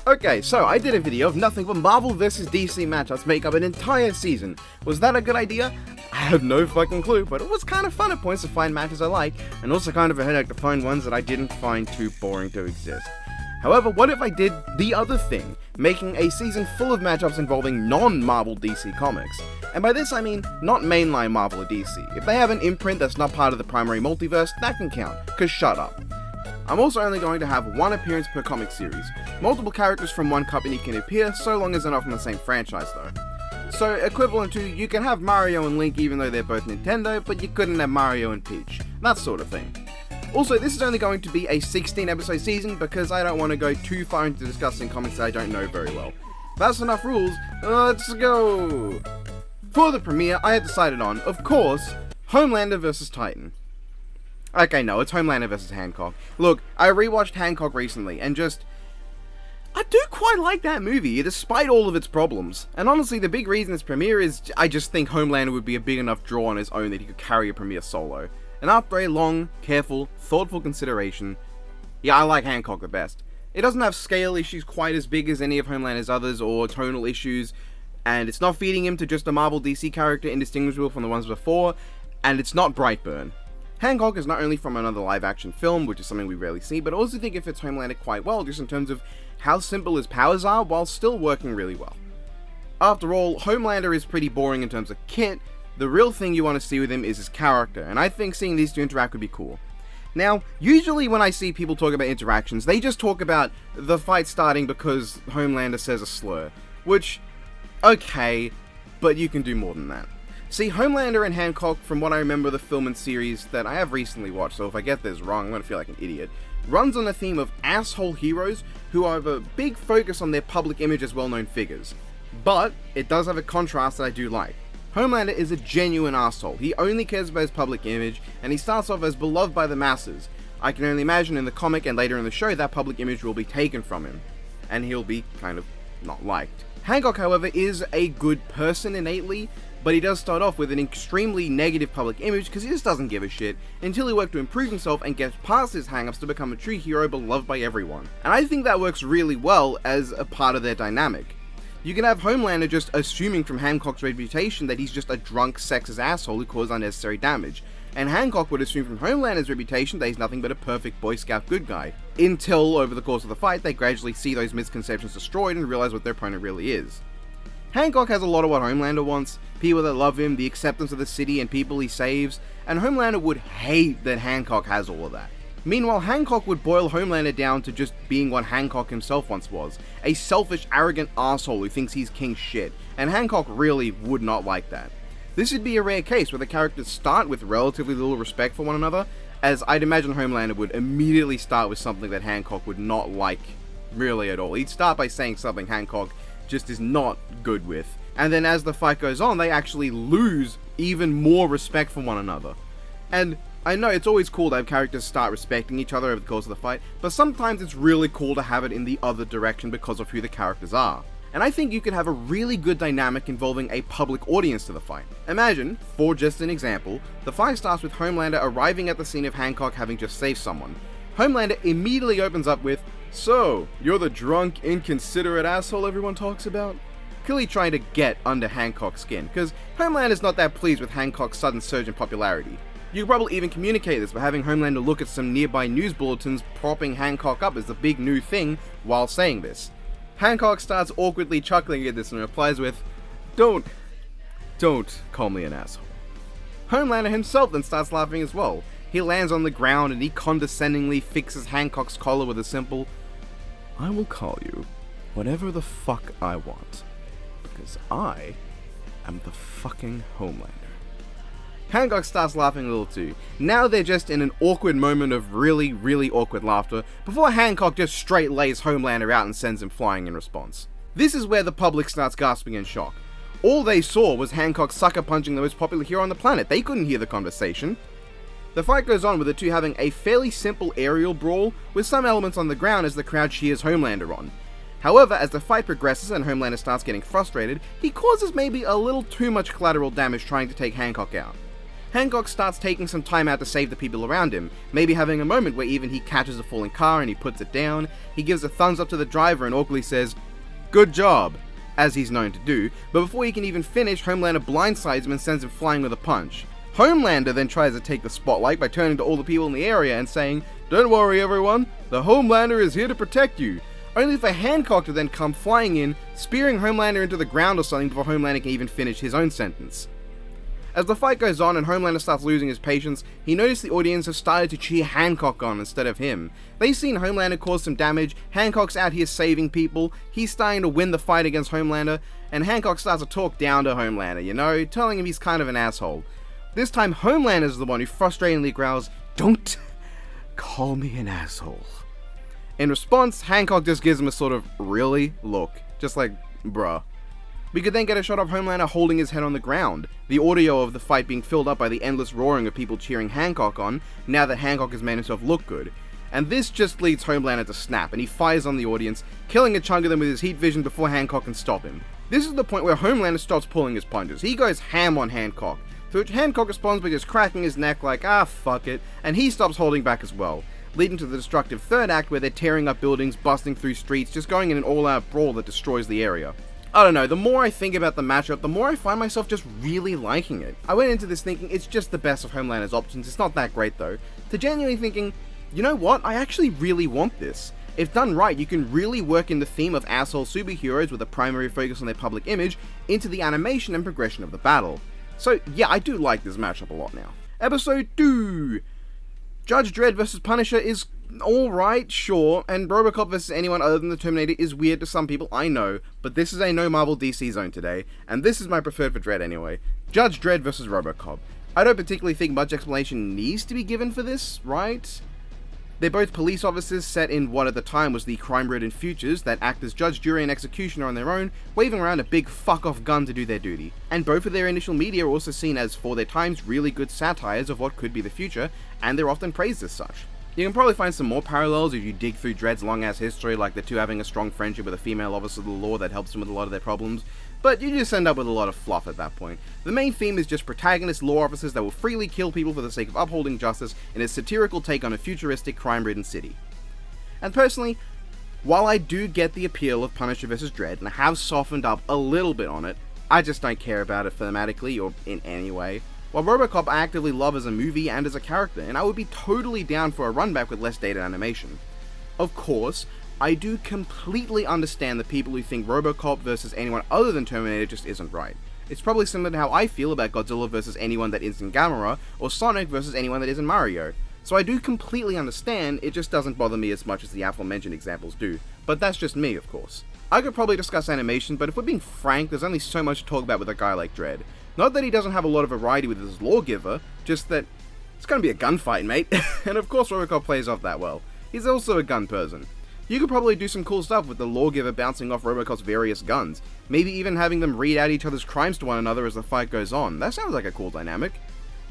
Okay, so I did a video of nothing but Marvel vs DC matchups make up an entire season. Was that a good idea? I have no fucking clue, but it was kind of fun at points to find matches I like, and also kind of a headache to find ones that I didn't find too boring to exist. However, what if I did the other thing, making a season full of matchups involving non-Marvel DC comics? And by this I mean not mainline Marvel or DC. If they have an imprint that's not part of the primary multiverse, that can count, cause shut up. I'm also only going to have one appearance per comic series. Multiple characters from one company can appear, so long as they're not from the same franchise though. So equivalent to, you can have Mario and Link even though they're both Nintendo, but you couldn't have Mario and Peach. That sort of thing. Also, this is only going to be a 16 episode season because I don't want to go too far into discussing comics that I don't know very well. That's enough rules, let's go! For the premiere, I had decided on, of course, Homelander vs. Titan. Okay, no, it's Homelander vs. Hancock. Look, I rewatched Hancock recently, and I do quite like that movie, despite all of its problems. And honestly, the big reason it's premiere is I just think Homelander would be a big enough draw on his own that he could carry a premiere solo. And after a long, careful, thoughtful consideration, yeah, I like Hancock the best. It doesn't have scale issues quite as big as any of Homelander's others, or tonal issues, and it's not feeding him to just a Marvel DC character indistinguishable from the ones before, and it's not Brightburn. Hancock is not only from another live-action film, which is something we rarely see, but I also think it fits Homelander quite well, just in terms of how simple his powers are, while still working really well. After all, Homelander is pretty boring in terms of kit. The real thing you want to see with him is his character, and I think seeing these two interact would be cool. Now, usually when I see people talk about interactions, they just talk about the fight starting because Homelander says a slur, which, okay, but you can do more than that. See, Homelander and Hancock, from what I remember of the film and series that I have recently watched, so if I get this wrong, I'm going to feel like an idiot, runs on a theme of asshole heroes who have a big focus on their public image as well-known figures. But, it does have a contrast that I do like. Homelander is a genuine asshole. He only cares about his public image, and he starts off as beloved by the masses. I can only imagine in the comic and later in the show that public image will be taken from him, and he'll be kind of not liked. Hancock, however, is a good person innately, but he does start off with an extremely negative public image because he just doesn't give a shit until he works to improve himself and gets past his hang-ups to become a true hero beloved by everyone. And I think that works really well as a part of their dynamic. You can have Homelander just assuming from Hancock's reputation that he's just a drunk, sexist asshole who causes unnecessary damage, and Hancock would assume from Homelander's reputation that he's nothing but a perfect Boy Scout good guy, until over the course of the fight they gradually see those misconceptions destroyed and realize what their opponent really is. Hancock has a lot of what Homelander wants, people that love him, the acceptance of the city and people he saves, and Homelander would hate that Hancock has all of that. Meanwhile, Hancock would boil Homelander down to just being what Hancock himself once was, a selfish, arrogant arsehole who thinks he's king shit, and Hancock really would not like that. This would be a rare case where the characters start with relatively little respect for one another, as I'd imagine Homelander would immediately start with something that Hancock would not like really at all. He'd start by saying something Hancock just is not good with, and then as the fight goes on, they actually lose even more respect for one another. And I know it's always cool to have characters start respecting each other over the course of the fight, but sometimes it's really cool to have it in the other direction because of who the characters are. And I think you could have a really good dynamic involving a public audience to the fight. Imagine, for just an example, the fight starts with Homelander arriving at the scene of Hancock having just saved someone. Homelander immediately opens up with, "So, you're the drunk, inconsiderate asshole everyone talks about?" Clearly trying to get under Hancock's skin, because Homelander's not that pleased with Hancock's sudden surge in popularity. You could probably even communicate this by having Homelander look at some nearby news bulletins propping Hancock up as the big new thing while saying this. Hancock starts awkwardly chuckling at this and replies with, Don't call me an asshole." Homelander himself then starts laughing as well. He lands on the ground and he condescendingly fixes Hancock's collar with a simple, "I will call you whatever the fuck I want, because I am the fucking Homelander." Hancock starts laughing a little too. Now they're just in an awkward moment of really, really awkward laughter, before Hancock just straight lays Homelander out and sends him flying in response. This is where the public starts gasping in shock. All they saw was Hancock sucker punching the most popular hero on the planet. They couldn't hear the conversation. The fight goes on with the two having a fairly simple aerial brawl, with some elements on the ground as the crowd cheers Homelander on. However, as the fight progresses and Homelander starts getting frustrated, he causes maybe a little too much collateral damage trying to take Hancock out. Hancock starts taking some time out to save the people around him, maybe having a moment where even he catches a falling car and he puts it down. He gives a thumbs up to the driver and awkwardly says, "Good job," as he's known to do, but before he can even finish, Homelander blindsides him and sends him flying with a punch. Homelander then tries to take the spotlight by turning to all the people in the area and saying, "Don't worry everyone, the Homelander is here to protect you," only for Hancock to then come flying in, spearing Homelander into the ground or something before Homelander can even finish his own sentence. As the fight goes on and Homelander starts losing his patience, he noticed the audience have started to cheer Hancock on instead of him. They've seen Homelander cause some damage, Hancock's out here saving people, he's starting to win the fight against Homelander, and Hancock starts to talk down to Homelander, you know, telling him he's kind of an asshole. This time Homelander's the one who frustratingly growls, "Don't call me an asshole." In response, Hancock just gives him a sort of "really" look, just like, bruh. We could then get a shot of Homelander holding his head on the ground, the audio of the fight being filled up by the endless roaring of people cheering Hancock on, now that Hancock has made himself look good. And this just leads Homelander to snap, and he fires on the audience, killing a chunk of them with his heat vision before Hancock can stop him. This is the point where Homelander stops pulling his punches. He goes ham on Hancock, to which Hancock responds by just cracking his neck like, "Ah, fuck it," and he stops holding back as well, leading to the destructive third act where they're tearing up buildings, busting through streets, just going in an all-out brawl that destroys the area. I don't know, the more I think about the matchup, the more I find myself just really liking it. I went into this thinking it's just the best of Homelander's options, it's not that great though, to genuinely thinking, you know what, I actually really want this. If done right, you can really work in the theme of asshole superheroes with a primary focus on their public image into the animation and progression of the battle. So yeah, I do like this matchup a lot now. Episode 2! Judge Dredd vs Punisher is alright, sure, and Robocop vs anyone other than the Terminator is weird to some people, I know, but this is a no Marvel DC zone today, and this is my preferred for Dredd anyway. Judge Dredd vs Robocop. I don't particularly think much explanation needs to be given for this, right? They're both police officers set in what at the time was the crime-ridden futures that act as judge, jury, and executioner on their own, waving around a big fuck-off gun to do their duty. And both of their initial media are also seen as, for their times, really good satires of what could be the future, and they're often praised as such. You can probably find some more parallels if you dig through Dredd's long-ass history, like the two having a strong friendship with a female officer of the law that helps them with a lot of their problems, but you just end up with a lot of fluff at that point. The main theme is just protagonist law officers that will freely kill people for the sake of upholding justice in a satirical take on a futuristic, crime-ridden city. And personally, while I do get the appeal of Punisher vs. Dredd, and I have softened up a little bit on it, I just don't care about it thematically or in any way. While Robocop I actively love as a movie and as a character, and I would be totally down for a runback with less dated animation. Of course, I do completely understand the people who think Robocop versus anyone other than Terminator just isn't right. It's probably similar to how I feel about Godzilla versus anyone that isn't Gamera, or Sonic versus anyone that isn't Mario. So I do completely understand, it just doesn't bother me as much as the aforementioned examples do. But that's just me, of course. I could probably discuss animation, but if we're being frank, there's only so much to talk about with a guy like Dredd. Not that he doesn't have a lot of variety with his lawgiver, just that it's gonna be a gunfight, mate. And of course Robocop plays off that well. He's also a gun person. You could probably do some cool stuff with the lawgiver bouncing off Robocop's various guns, maybe even having them read out each other's crimes to one another as the fight goes on. That sounds like a cool dynamic.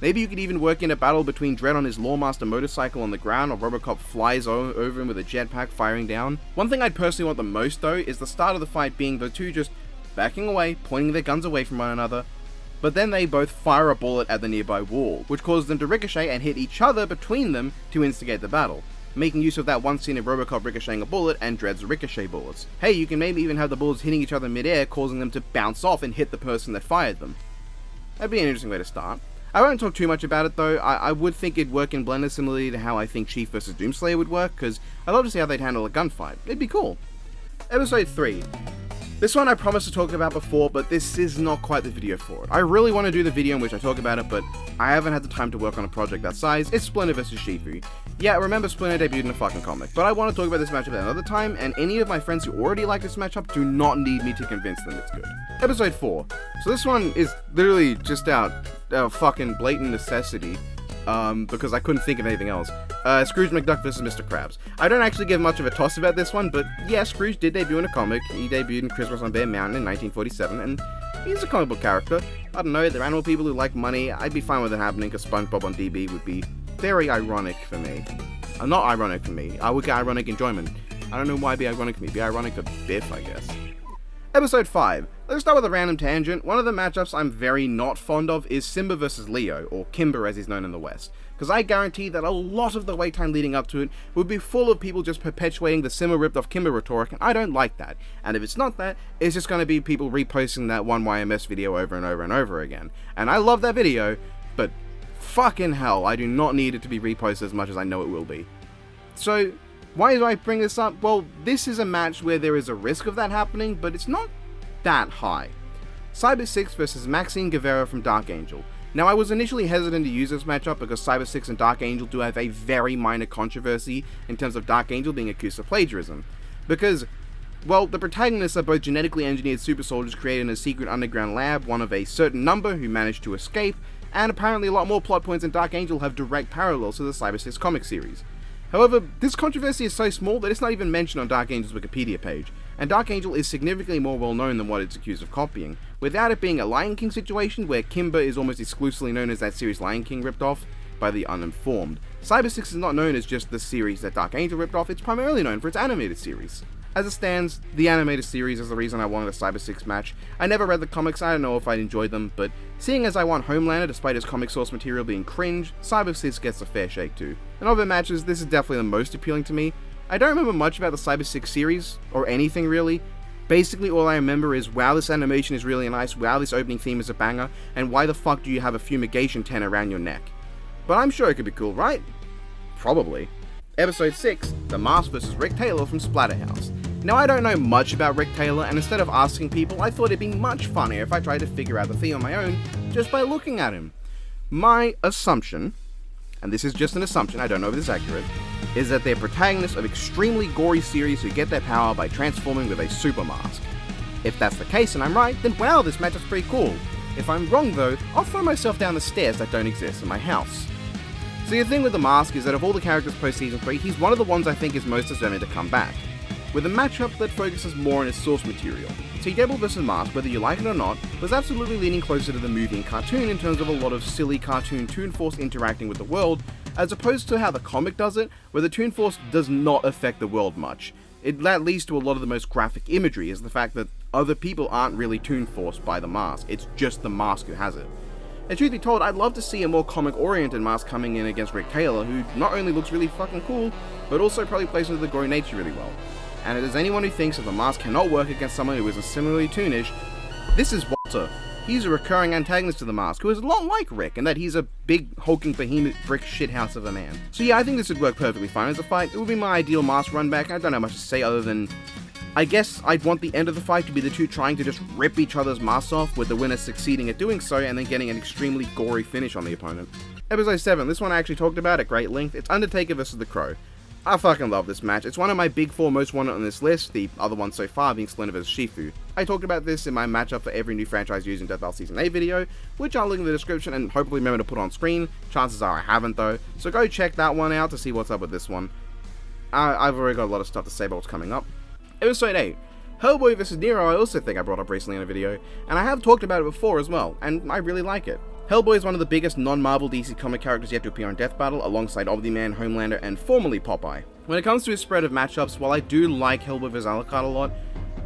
Maybe you could even work in a battle between Dredd on his Lawmaster motorcycle on the ground while Robocop flies over him with a jetpack firing down. One thing I'd personally want the most though is the start of the fight being the two just backing away, pointing their guns away from one another, but then they both fire a bullet at the nearby wall, which causes them to ricochet and hit each other between them to instigate the battle, making use of that one scene of Robocop ricocheting a bullet and Dredd's ricochet bullets. Hey, you can maybe even have the bullets hitting each other mid-air, causing them to bounce off and hit the person that fired them. That'd be an interesting way to start. I won't talk too much about it though. I would think it'd work in Blender similarly to how I think Chief vs Doomslayer would work, because I'd love to see how they'd handle a gunfight. It'd be cool. Episode 3. This one I promised to talk about before, but this is not quite the video for it. I really want to do the video in which I talk about it, but I haven't had the time to work on a project that size. It's Splinter vs Shifu. Yeah, remember Splinter debuted in a fucking comic, but I want to talk about this matchup at another time, and any of my friends who already like this matchup do not need me to convince them it's good. Episode 4. So this one is literally just out fucking blatant necessity, because I couldn't think of anything else. Scrooge McDuck vs Mr. Krabs. I don't actually give much of a toss about this one, but yeah, Scrooge did debut in a comic. He debuted in Christmas on Bear Mountain in 1947, and he's a comic book character. I don't know, they're animal people who like money. I'd be fine with it happening, because SpongeBob on DB would be very ironic for me. Not ironic for me. I would get ironic enjoyment. I don't know why it'd be ironic for me. It'd be ironic for Biff, I guess. Episode 5. Let's start with a random tangent. One of the matchups I'm very not fond of is Simba vs. Leo, or Kimber as he's known in the West. Because I guarantee that a lot of the wait time leading up to it would be full of people just perpetuating the Simba ripped off Kimber rhetoric, and I don't like that. And if it's not that, it's just going to be people reposting that one YMS video over and over and over again. And I love that video, but fucking hell, I do not need it to be reposted as much as I know it will be. So, why do I bring this up? Well, this is a match where there is a risk of that happening, but it's not that high. Cybersix versus Maxine Guevara from Dark Angel. Now, I was initially hesitant to use this matchup because Cybersix and Dark Angel do have a very minor controversy in terms of Dark Angel being accused of plagiarism. Because, well, the protagonists are both genetically engineered super soldiers created in a secret underground lab, one of a certain number who managed to escape, and apparently a lot more plot points in Dark Angel have direct parallels to the Cybersix comic series. However, this controversy is so small that it's not even mentioned on Dark Angel's Wikipedia page, and Dark Angel is significantly more well known than what it's accused of copying, without it being a Lion King situation where Kimber is almost exclusively known as that series Lion King ripped off by the uninformed. Cybersix is not known as just the series that Dark Angel ripped off, it's primarily known for its animated series. As it stands, the animated series is the reason I wanted a Cybersix match. I never read the comics, I don't know if I'd enjoyed them, but seeing as I want Homelander despite his comic source material being cringe, Cybersix gets a fair shake too. In other matches, this is definitely the most appealing to me. I don't remember much about the Cybersix series, or anything really. Basically all I remember is, wow, this animation is really nice, wow, this opening theme is a banger, and why the fuck do you have a fumigation tent around your neck? But I'm sure it could be cool, right? Probably. Episode 6, The Mask vs. Rick Taylor from Splatterhouse. Now, I don't know much about Rick Taylor, and instead of asking people, I thought it'd be much funnier if I tried to figure out the theme on my own, just by looking at him. My assumption, and this is just an assumption, I don't know if this is accurate, is that they're protagonists of extremely gory series who get their power by transforming with a super mask. If that's the case and I'm right, then wow, this matchup's pretty cool. If I'm wrong though, I'll throw myself down the stairs that don't exist in my house. So the thing with the mask is that of all the characters post season 3, he's one of the ones I think is most deserving to come back, with a matchup that focuses more on his source material. See, Devil vs. Mask, whether you like it or not, was absolutely leaning closer to the movie and cartoon in terms of a lot of silly cartoon Toon Force interacting with the world, as opposed to how the comic does it, where the Toon Force does not affect the world much. That leads to a lot of the most graphic imagery, is the fact that other people aren't really Toon Forced by the mask, it's just the mask who has it. And truth be told, I'd love to see a more comic-oriented mask coming in against Rick Taylor, who not only looks really fucking cool, but also probably plays into the gory nature really well. And if there's anyone who thinks that the mask cannot work against someone who isn't similarly toonish, this is Walter. He's a recurring antagonist to the mask, who is a lot like Rick, in that he's a big, hulking behemoth brick shithouse of a man. So yeah, I think this would work perfectly fine as a fight. It would be my ideal mask run back. I don't have much to say other than, I guess I'd want the end of the fight to be the two trying to just rip each other's masks off, with the winner succeeding at doing so, and then getting an extremely gory finish on the opponent. Episode 7, this one I actually talked about at great length. It's Undertaker vs. The Crow. I fucking love this match. It's one of my big 4 most wanted on this list, the other one so far being Splinter vs. Shifu. I talked about this in my matchup for every new franchise using Death Battle Season 8 video, which I'll link in the description and hopefully remember to put on screen. Chances are I haven't though, so go check that one out to see what's up with this one. I've already got a lot of stuff to say about what's coming up. Episode 8. Hellboy vs. Nero I also think I brought up recently in a video, and I have talked about it before as well, and I really like it. Hellboy is one of the biggest non-Marvel DC comic characters yet to appear on Death Battle, alongside Omni-Man, Homelander, and formerly Popeye. When it comes to his spread of matchups, while I do like Hellboy vs. Alucard a lot,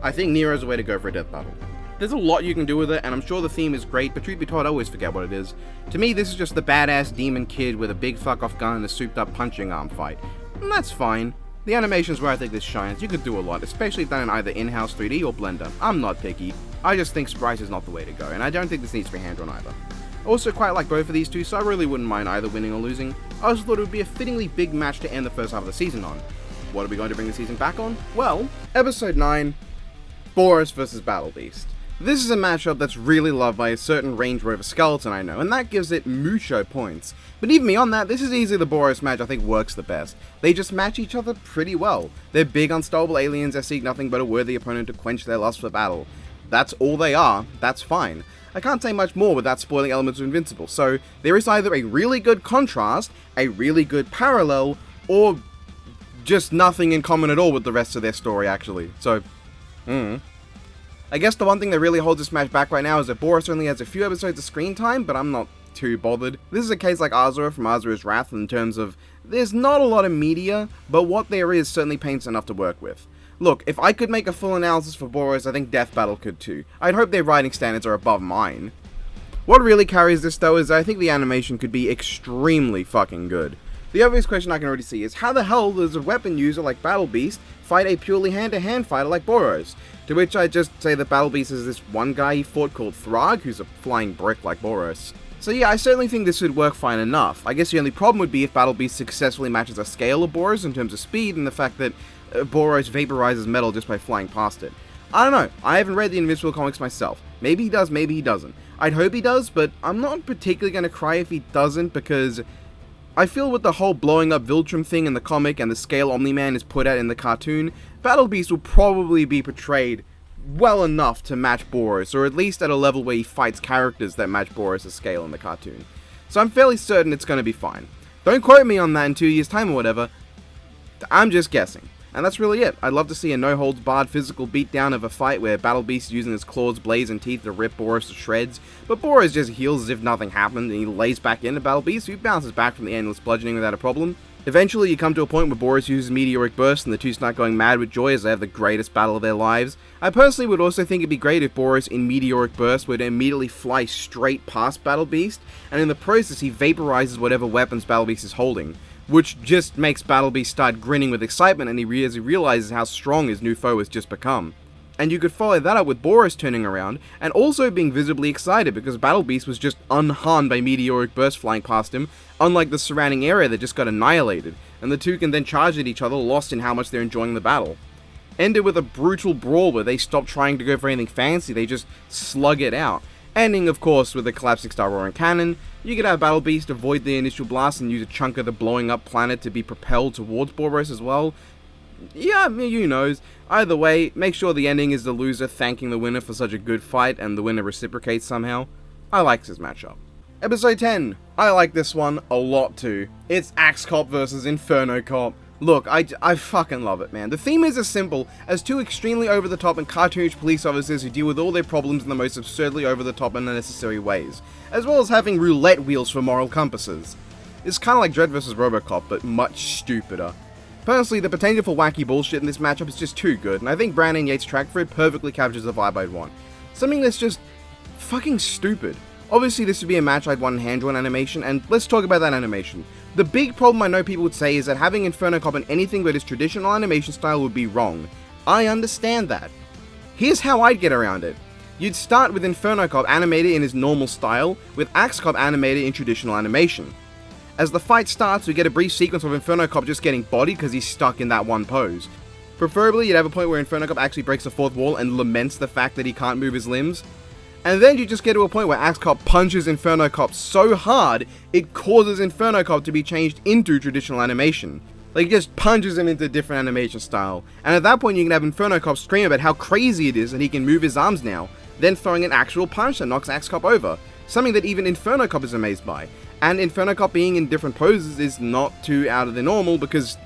I think Nero's the way to go for a Death Battle. There's a lot you can do with it, and I'm sure the theme is great, but truth be told, I always forget what it is. To me, this is just the badass demon kid with a big fuck-off gun and a souped-up punching arm fight. And that's fine. The animation's where I think this shines. You could do a lot, especially if done in either in-house 3D or Blender. I'm not picky. I just think Sprite is not the way to go, and I don't think this needs to be hand-drawn either. I also quite like both of these two, so I really wouldn't mind either winning or losing. I also thought it would be a fittingly big match to end the first half of the season on. What are we going to bring the season back on? Well, Episode 9, Boros vs. Battle Beast. This is a matchup that's really loved by a certain Range Rover skeleton I know, and that gives it mucho points. But even beyond that, this is easily the Boros match I think works the best. They just match each other pretty well. They're big unstoppable aliens that seek nothing but a worthy opponent to quench their lust for battle. That's all they are, that's fine. I can't say much more without spoiling elements of Invincible, so there is either a really good contrast, a really good parallel, or just nothing in common at all with the rest of their story actually. So, I guess the one thing that really holds this match back right now is that Boros only has a few episodes of screen time, but I'm not too bothered. This is a case like Azura from Azura's Wrath in terms of there's not a lot of media, but what there is certainly paints enough to work with. Look, if I could make a full analysis for Boros, I think Death Battle could too. I'd hope their writing standards are above mine. What really carries this though is I think the animation could be extremely fucking good. The obvious question I can already see is how the hell does a weapon user like Battle Beast fight a purely hand-to-hand fighter like Boros? To which I just say that Battle Beast is this one guy he fought called Throg, who's a flying brick like Boros. So yeah, I certainly think this would work fine enough. I guess the only problem would be if Battle Beast successfully matches a scale of Boros in terms of speed and the fact that Boros vaporizes metal just by flying past it. I don't know, I haven't read the Invincible comics myself. Maybe he does, maybe he doesn't. I'd hope he does, but I'm not particularly going to cry if he doesn't, because I feel with the whole blowing up Viltrum thing in the comic and the scale Omni-Man is put at in the cartoon, Battle Beast will probably be portrayed well enough to match Boros, or at least at a level where he fights characters that match Boros' scale in the cartoon. So I'm fairly certain it's going to be fine. Don't quote me on that in 2 years' time or whatever, I'm just guessing. And that's really it. I'd love to see a no-holds-barred physical beatdown of a fight where Battle Beast is using his claws, blades, and teeth to rip Boros to shreds, but Boros just heals as if nothing happened, and he lays back into Battle Beast, who bounces back from the endless bludgeoning without a problem. Eventually, you come to a point where Boros uses Meteoric Burst, and the two start going mad with joy as they have the greatest battle of their lives. I personally would also think it'd be great if Boros in Meteoric Burst would immediately fly straight past Battle Beast, and in the process he vaporizes whatever weapons Battle Beast is holding, which just makes Battle Beast start grinning with excitement as he realizes how strong his new foe has just become. And you could follow that up with Boros turning around, and also being visibly excited because Battle Beast was just unharmed by Meteoric Burst flying past him, unlike the surrounding area that just got annihilated, and the two can then charge at each other, lost in how much they're enjoying the battle. Ended with a brutal brawl where they stop trying to go for anything fancy, they just slug it out. Ending, of course, with a collapsing star roaring cannon. You could have Battle Beast avoid the initial blast and use a chunk of the blowing up planet to be propelled towards Boros as well. Yeah, who knows. Either way, make sure the ending is the loser thanking the winner for such a good fight and the winner reciprocates somehow. I like this matchup. Episode 10. I like this one a lot too. It's Axe Cop versus Inferno Cop. Look, I fucking love it, man. The theme is as simple as two extremely over-the-top and cartoonish police officers who deal with all their problems in the most absurdly over-the-top and unnecessary ways, as well as having roulette wheels for moral compasses. It's kinda like Dredd vs Robocop, but much stupider. Personally, the potential for wacky bullshit in this matchup is just too good, and I think Brandon Yates' track for it perfectly captures the vibe I'd want. Something that's just fucking stupid. Obviously, this would be a match I'd want in hand-drawn animation, and let's talk about that animation. The big problem I know people would say is that having Inferno Cop in anything but his traditional animation style would be wrong. I understand that. Here's how I'd get around it. You'd start with Inferno Cop animated in his normal style, with Axe Cop animated in traditional animation. As the fight starts, we get a brief sequence of Inferno Cop just getting bodied because he's stuck in that one pose. Preferably, you'd have a point where Inferno Cop actually breaks the fourth wall and laments the fact that he can't move his limbs. And then you just get to a point where Axe Cop punches Inferno Cop so hard, it causes Inferno Cop to be changed into traditional animation. Like, he just punches him into a different animation style. And at that point, you can have Inferno Cop scream about how crazy it is that he can move his arms now, then throwing an actual punch that knocks Axe Cop over. Something that even Inferno Cop is amazed by. And Inferno Cop being in different poses is not too out of the normal, because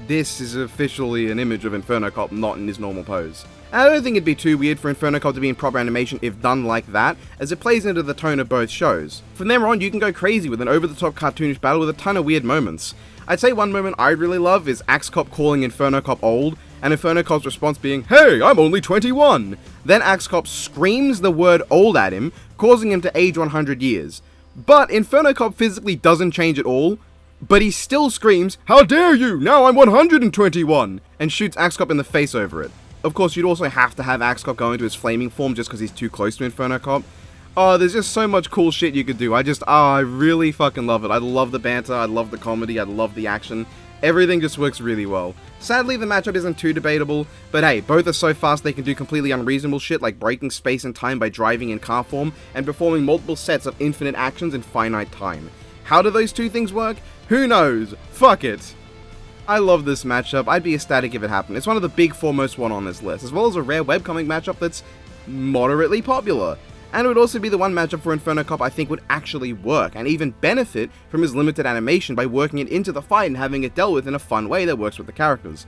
this is officially an image of Inferno Cop not in his normal pose. And I don't think it'd be too weird for Inferno Cop to be in proper animation if done like that, as it plays into the tone of both shows. From there on, you can go crazy with an over-the-top cartoonish battle with a ton of weird moments. I'd say one moment I really love is Axe Cop calling Inferno Cop old, and Inferno Cop's response being, "Hey, I'm only 21! Then Axe Cop screams the word old at him, causing him to age 100 years. But Inferno Cop physically doesn't change at all, but he still screams, "How dare you! Now I'm 121!" and shoots Axe Cop in the face over it. Of course, you'd also have to have Axe Cop go into his flaming form just because he's too close to Inferno Cop. Oh, there's just so much cool shit you could do. I really fucking love it. I love the banter, I love the comedy, I love the action. Everything just works really well. Sadly, the matchup isn't too debatable, but hey, both are so fast they can do completely unreasonable shit like breaking space and time by driving in car form and performing multiple sets of infinite actions in finite time. How do those two things work? Who knows? Fuck it. I love this matchup. I'd be ecstatic if it happened. It's one of the big foremost one on this list, as well as a rare webcomic matchup that's moderately popular. And it would also be the one matchup for Inferno Cop I think would actually work, and even benefit from his limited animation by working it into the fight and having it dealt with in a fun way that works with the characters.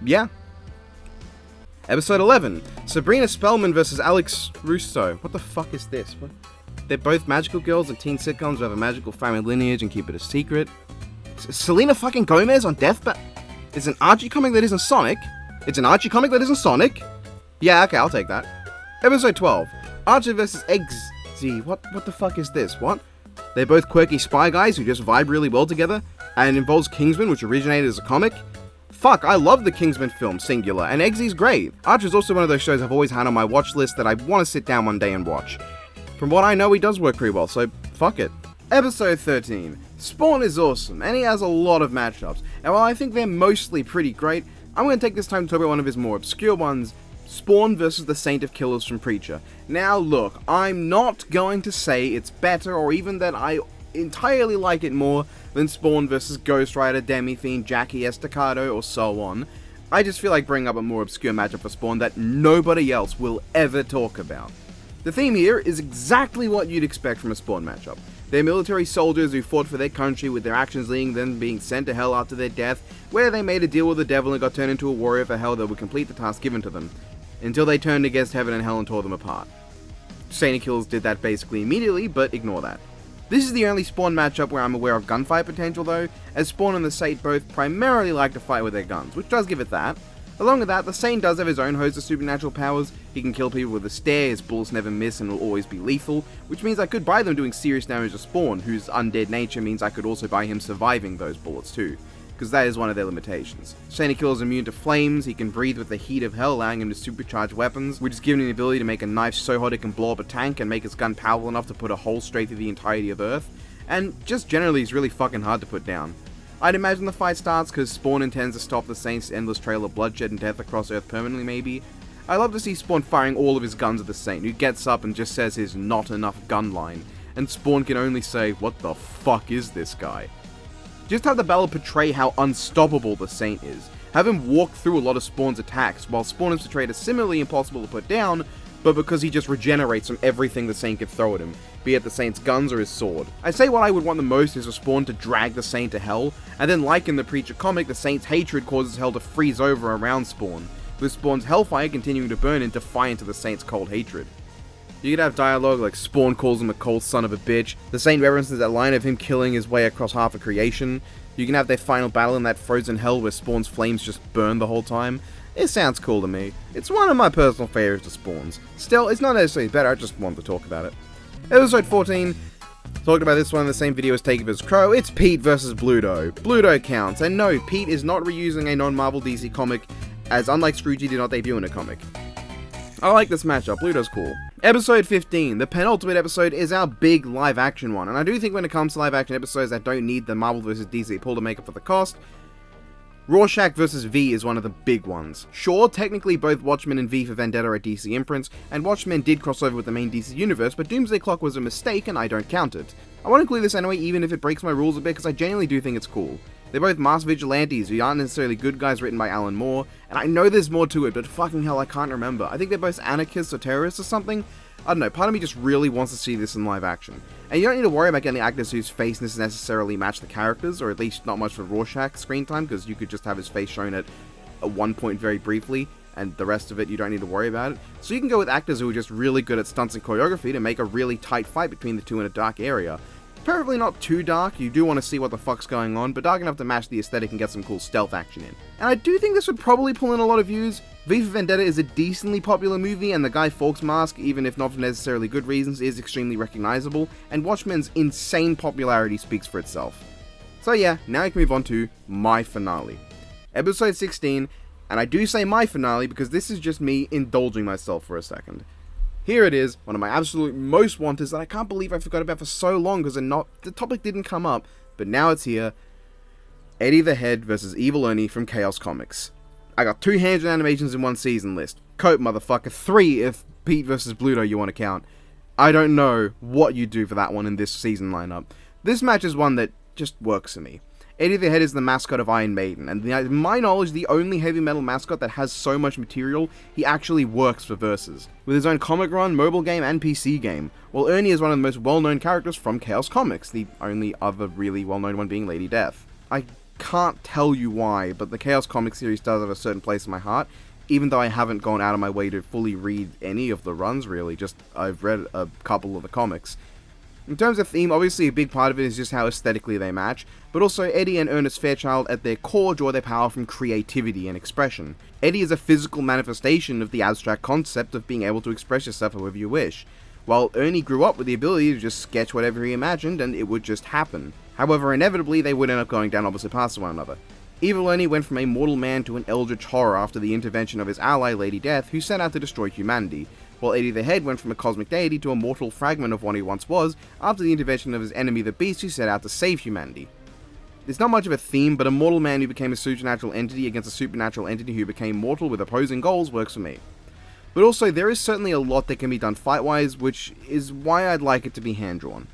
Yeah. Episode 11. Sabrina Spellman vs. Alex Russo. What the fuck is this? What? They're both magical girls in teen sitcoms who have a magical family lineage and keep it a secret. Selena fucking Gomez on Death Battle is an Archie comic that isn't Sonic? It's an Archie comic that isn't Sonic? Yeah, okay, I'll take that. Episode 12. Archie vs. Eggsy. What the fuck is this? What? They're both quirky spy guys who just vibe really well together, and it involves Kingsman, which originated as a comic. Fuck, I love the Kingsman film, singular, and Eggsy's great. Archer's also one of those shows I've always had on my watch list that I want to sit down one day and watch. From what I know, he does work pretty well, so fuck it. Episode 13. Spawn is awesome, and he has a lot of matchups, and while I think they're mostly pretty great, I'm going to take this time to talk about one of his more obscure ones, Spawn versus the Saint of Killers from Preacher. Now look, I'm not going to say it's better, or even that I entirely like it more than Spawn versus Ghost Rider, Demi-Fiend, Jackie Estacado, or so on. I just feel like bringing up a more obscure matchup for Spawn that nobody else will ever talk about. The theme here is exactly what you'd expect from a Spawn matchup. They're military soldiers who fought for their country, with their actions leading them being sent to hell after their death, where they made a deal with the devil and got turned into a warrior for hell that would complete the task given to them, until they turned against heaven and hell and tore them apart. Saint of Killers did that basically immediately, but ignore that. This is the only Spawn matchup where I'm aware of gunfight potential though, as Spawn and the Saint both primarily like to fight with their guns, which does give it that. Along with that, the Saint does have his own host of supernatural powers. He can kill people with a stare, his bullets never miss and will always be lethal, which means I could buy them doing serious damage to Spawn, whose undead nature means I could also buy him surviving those bullets too, because that is one of their limitations. Saint of Killers is immune to flames, he can breathe with the heat of hell, allowing him to supercharge weapons, which is giving him the ability to make a knife so hot it can blow up a tank and make his gun powerful enough to put a hole straight through the entirety of Earth, and just generally he's really fucking hard to put down. I'd imagine the fight starts because Spawn intends to stop the Saint's endless trail of bloodshed and death across Earth permanently maybe. I love to see Spawn firing all of his guns at the Saint, who gets up and just says his not enough gun line, and Spawn can only say, what the fuck is this guy? Just have the battle portray how unstoppable the Saint is. Have him walk through a lot of Spawn's attacks, while Spawn is portrayed as similarly impossible to put down, but because he just regenerates from everything the Saint can throw at him, be it the Saint's guns or his sword. I'd say what I would want the most is for Spawn to drag the Saint to hell, and then like in the Preacher comic, the Saint's hatred causes hell to freeze over around Spawn, with Spawn's hellfire continuing to burn in defiance of the Saint's cold hatred. You could have dialogue like Spawn calls him a cold son of a bitch, the Saint references that line of him killing his way across half of creation, you can have their final battle in that frozen hell where Spawn's flames just burn the whole time. It sounds cool to me. It's one of my personal favorites of Spawn's. Still, it's not necessarily better, I just wanted to talk about it. Episode 14. Talked about this one in the same video as Takeover's Crow. It's Pete versus Bluto. Bluto counts, and no, Pete is not reusing a non-Marvel DC comic, as unlike Scrooge, he did not debut in a comic. I like this matchup, Bluto's cool. Episode 15, the penultimate episode, is our big live-action one, and I do think when it comes to live-action episodes that don't need the Marvel vs. DC pull to make up for the cost, Rorschach vs. V is one of the big ones. Sure, technically both Watchmen and V for Vendetta are DC imprints, and Watchmen did cross over with the main DC universe, but Doomsday Clock was a mistake and I don't count it. I want to include this anyway, even if it breaks my rules a bit, because I genuinely do think it's cool. They're both masked vigilantes who aren't necessarily good guys written by Alan Moore, and I know there's more to it, but fucking hell, I can't remember. I think they're both anarchists or terrorists or something. I don't know, part of me just really wants to see this in live action. And you don't need to worry about getting actors whose faces necessarily match the characters, or at least not much for Rorschach screen time, because you could just have his face shown at one point very briefly, and the rest of it you don't need to worry about it. So you can go with actors who are just really good at stunts and choreography to make a really tight fight between the two in a dark area. Preferably not too dark, you do want to see what the fuck's going on, but dark enough to match the aesthetic and get some cool stealth action in. And I do think this would probably pull in a lot of views. V for Vendetta is a decently popular movie, and the Guy Fawkes mask, even if not for necessarily good reasons, is extremely recognizable, and Watchmen's insane popularity speaks for itself. So yeah, now you can move on to my finale. Episode 16, and I do say my finale because this is just me indulging myself for a second. Here it is, one of my absolute most wanteds that I can't believe I forgot about for so long because the topic didn't come up, but now it's here. Eddie the Head versus Evil Ernie from Chaos Comics. I got 2 hand animations in one season list. Cope, motherfucker. 3 if Pete versus Bluto you want to count. I don't know what you do for that one in this season lineup. This match is one that just works for me. Eddie the Head is the mascot of Iron Maiden, and to my knowledge, the only heavy metal mascot that has so much material, he actually works for verses. With his own comic run, mobile game, and PC game, while Ernie is one of the most well-known characters from Chaos Comics, the only other really well-known one being Lady Death. I can't tell you why, but the Chaos Comics series does have a certain place in my heart, even though I haven't gone out of my way to fully read any of the runs, really, just I've read a couple of the comics. In terms of theme, obviously a big part of it is just how aesthetically they match, but also Eddie and Ernest Fairchild at their core draw their power from creativity and expression. Eddie is a physical manifestation of the abstract concept of being able to express yourself however you wish, while Ernie grew up with the ability to just sketch whatever he imagined and it would just happen. However, inevitably they would end up going down opposite paths of one another. Evil Ernie went from a mortal man to an eldritch horror after the intervention of his ally Lady Death, who set out to destroy humanity, while Eddie the Head went from a cosmic deity to a mortal fragment of what he once was after the intervention of his enemy the Beast, who set out to save humanity. There's not much of a theme, but a mortal man who became a supernatural entity against a supernatural entity who became mortal with opposing goals works for me. But also, there is certainly a lot that can be done fight-wise, which is why I'd like it to be hand-drawn.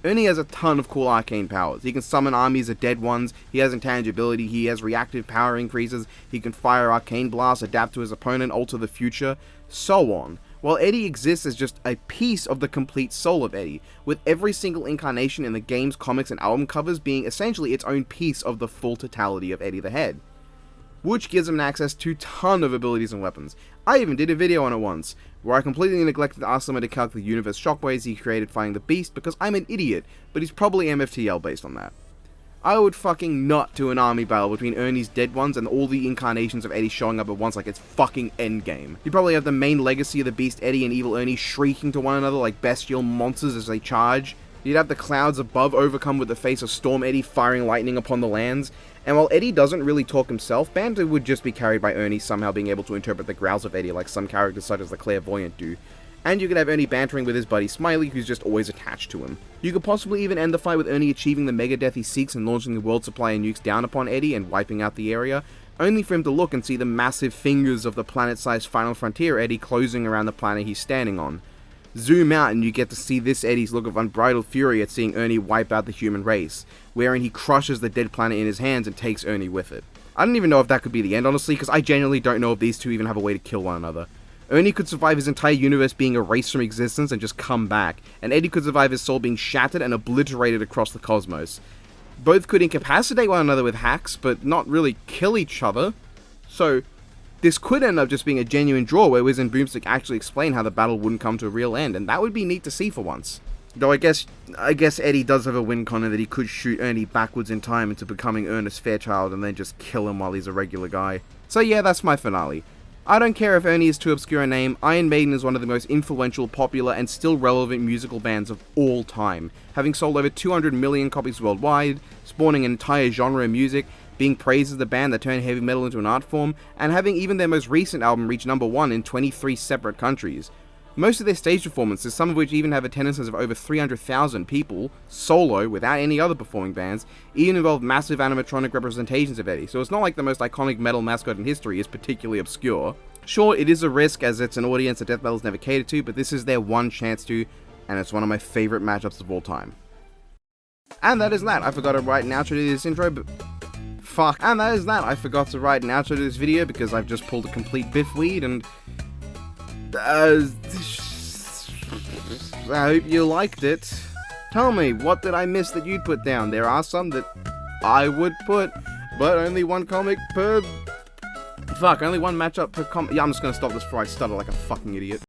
Ernie has a ton of cool arcane powers. He can summon armies of dead ones, he has intangibility, he has reactive power increases, he can fire arcane blasts, adapt to his opponent, alter the future, so on. While Eddie exists as just a piece of the complete soul of Eddie, with every single incarnation in the games, comics, and album covers being essentially its own piece of the full totality of Eddie the Head, which gives him access to a ton of abilities and weapons. I even did a video on it once, where I completely neglected to ask someone to calculate the universe shockwaves he created fighting the Beast because I'm an idiot, but he's probably MFTL based on that. I would fucking nut to an army battle between Ernie's dead ones and all the incarnations of Eddie showing up at once like it's fucking endgame. You'd probably have the main legacy of the Beast Eddie and Evil Ernie shrieking to one another like bestial monsters as they charge. You'd have the clouds above overcome with the face of Storm Eddie firing lightning upon the lands. And while Eddie doesn't really talk himself, Panda would just be carried by Ernie somehow being able to interpret the growls of Eddie like some characters such as the Clairvoyant do. And you could have Ernie bantering with his buddy Smiley, who's just always attached to him. You could possibly even end the fight with Ernie achieving the mega death he seeks and launching the world supply of nukes down upon Eddie and wiping out the area, only for him to look and see the massive fingers of the planet-sized Final Frontier Eddie closing around the planet he's standing on. Zoom out and you get to see this Eddie's look of unbridled fury at seeing Ernie wipe out the human race, wherein he crushes the dead planet in his hands and takes Ernie with it. I don't even know if that could be the end, honestly, because I genuinely don't know if these two even have a way to kill one another. Ernie could survive his entire universe being erased from existence and just come back, and Eddie could survive his soul being shattered and obliterated across the cosmos. Both could incapacitate one another with hacks, but not really kill each other. So, this could end up just being a genuine draw where Wiz and Boomstick actually explain how the battle wouldn't come to a real end, and that would be neat to see for once. Though I guess Eddie does have a win con in that he could shoot Ernie backwards in time into becoming Ernest Fairchild and then just kill him while he's a regular guy. So yeah, that's my finale. I don't care if Ernie is too obscure a name, Iron Maiden is one of the most influential, popular, and still relevant musical bands of all time, having sold over 200 million copies worldwide, spawning an entire genre of music, being praised as the band that turned heavy metal into an art form, and having even their most recent album reach #1 in 23 separate countries. Most of their stage performances, some of which even have attendances of over 300,000 people, solo, without any other performing bands, even involve massive animatronic representations of Eddie, so it's not like the most iconic metal mascot in history is particularly obscure. Sure, it is a risk as it's an audience that death metal's never catered to, but this is their one chance to, and it's one of my favourite matchups of all time. And that is that. I forgot to write an outro to this intro, but fuck. And that is that. I forgot to write an outro to this video because I've just pulled a complete biff weed and I hope you liked it. Tell me, what did I miss that you'd put down? There are some that I would put, but only one comic per... Fuck, only one matchup per comic. Yeah, I'm just gonna stop this before I stutter like a fucking idiot.